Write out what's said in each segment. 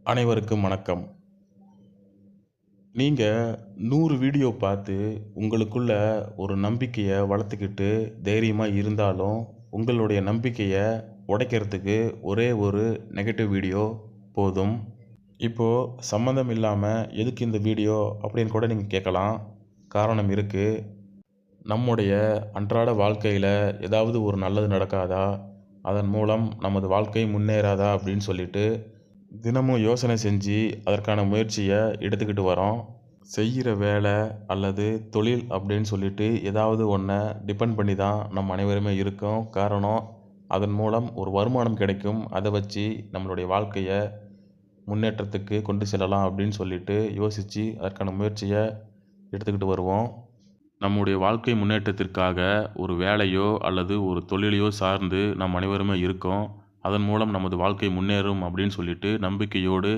அனைவருக்கும் வணக்கம். நீங்க 100 வீடியோ பார்த்து உங்களுக்குள்ள ஒரு நம்பிக்கைய வளர்த்துக்கிட்டு தைரியமா இருந்தாலும், உங்களுடைய நம்பிக்கைய உடைக்கிறதுக்கு ஒரே ஒரு நெகட்டிவ் வீடியோ போதும். இப்போ சம்மந்தம் இல்லாம எதுக்கு இந்த வீடியோ அப்படின்னு கூட நீங்க கேட்கலாம். காரணம் இருக்கு. நம்முடைய அன்றாட வாழ்க்கையில ஏதாவது ஒரு நல்லது நடக்காதா? அதன் மூலம் நமது வாழ்க்கை முன்னேறாதா? அப்படின்னு சொல்லிட்டு தினமும் யோசனை செஞ்சு அதற்கான முயற்சியை எடுத்துக்கிட்டு வரோம். செய்கிற வேலை அல்லது தொழில் அப்படின்னு சொல்லிட்டு ஏதாவது ஒன்றை டிபெண்ட் பண்ணி தான் நம்ம அனைவருமே இருக்கோம். காரணம், அதன் மூலம் ஒரு வருமானம் கிடைக்கும். அதை வச்சு நம்மளுடைய வாழ்க்கையை முன்னேற்றத்துக்கு கொண்டு செல்லலாம் அப்படின்னு சொல்லிட்டு யோசித்து அதற்கான முயற்சியை எடுத்துக்கிட்டு வருவோம். நம்முடைய வாழ்க்கை முன்னேற்றத்திற்காக ஒரு வேலையோ அல்லது ஒரு தொழிலையோ சார்ந்து நம் அனைவருமே இருக்கோம். அதன் மூலம் நமது வாழ்க்கை முன்னேறும் அப்படின்னு சொல்லிட்டு நம்பிக்கையோடு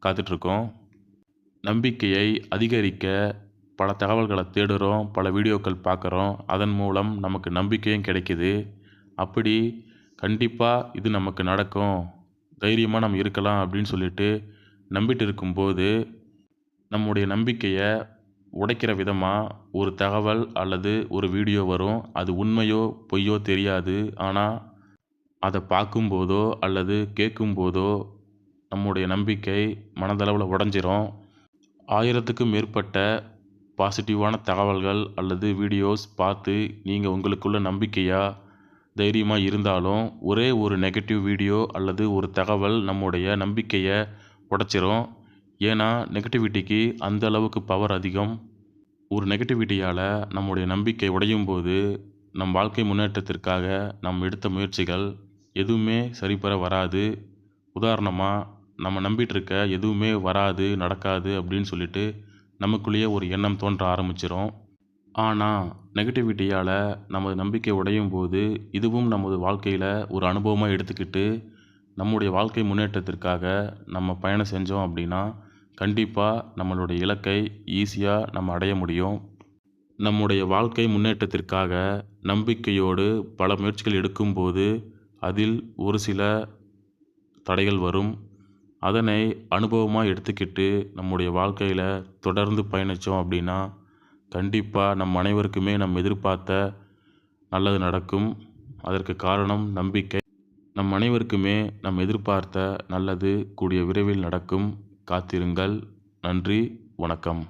காத்துட்ருக்கோம். நம்பிக்கையை அதிகரிக்க பல தகவல்களை தேடுறோம், பல வீடியோக்கள் பார்க்குறோம். அதன் மூலம் நமக்கு நம்பிக்கையும் கிடைக்கிது. அப்படி கண்டிப்பாக இது நமக்கு நடக்கும், தைரியமாக நம்ம இருக்கலாம் அப்படின்னு சொல்லிட்டு நம்பிட்டு இருக்கும்போது, நம்முடைய நம்பிக்கையை உடைக்கிற விதமாக ஒரு தகவல் அல்லது ஒரு வீடியோ வரும். அது உண்மையோ பொய்யோ தெரியாது. ஆனால் அதை பார்க்கும்போதோ அல்லது கேட்கும்போதோ நம்முடைய நம்பிக்கை மனதளவில் உடஞ்சிரும். 1000க்கும் மேற்பட்ட பாசிட்டிவான தகவல்கள் அல்லது வீடியோஸ் பார்த்து நீங்கள் உங்களுக்குள்ள நம்பிக்கையாக தைரியமாக இருந்தாலும், ஒரே ஒரு நெகட்டிவ் வீடியோ அல்லது ஒரு தகவல் நம்முடைய நம்பிக்கையை உடைச்சிரும். ஏன்னா நெகட்டிவிட்டிக்கு அந்த அளவுக்கு பவர் அதிகம். ஒரு நெகட்டிவிட்டியால் நம்முடைய நம்பிக்கை உடையும் போது நம் வாழ்க்கை முன்னேற்றத்திற்காக நாம் எடுத்த முயற்சிகள் எதுவுமே சரிபெற வராது. உதாரணமாக, நம்ம நம்பிட்டு இருக்க எதுவுமே வராது, நடக்காது அப்படின்னு சொல்லிட்டு நமக்குள்ளேயே ஒரு எண்ணம் தோன்ற ஆரம்பிச்சிடும். ஆனால் நெகட்டிவிட்டியால் நமது நம்பிக்கை உடையும் போது இதுவும் நமது வாழ்க்கையில் ஒரு அனுபவமாக எடுத்துக்கிட்டு நம்முடைய வாழ்க்கை முன்னேற்றத்திற்காக நம்ம பயணம் செஞ்சோம் அப்படின்னா கண்டிப்பாக நம்மளுடைய இலக்கை ஈஸியாக நம்ம அடைய முடியும். நம்முடைய வாழ்க்கை முன்னேற்றத்திற்காக நம்பிக்கையோடு பல முயற்சிகள் எடுக்கும்போது அதில் ஒரு சில தடைகள் வரும். அதனை அனுபவமாக எடுத்துக்கிட்டு நம்முடைய வாழ்க்கையில் தொடர்ந்து பயணித்தோம் அப்படின்னா கண்டிப்பாக நம் அனைவருக்குமே நம் எதிர்பார்த்த நல்லது நடக்கும். அதற்கு காரணம் நம்பிக்கை. நம் அனைவருக்குமே நம் எதிர்பார்த்த நல்லது கூடிய விரைவில் நடக்கும். காத்திருங்கள். நன்றி, வணக்கம்.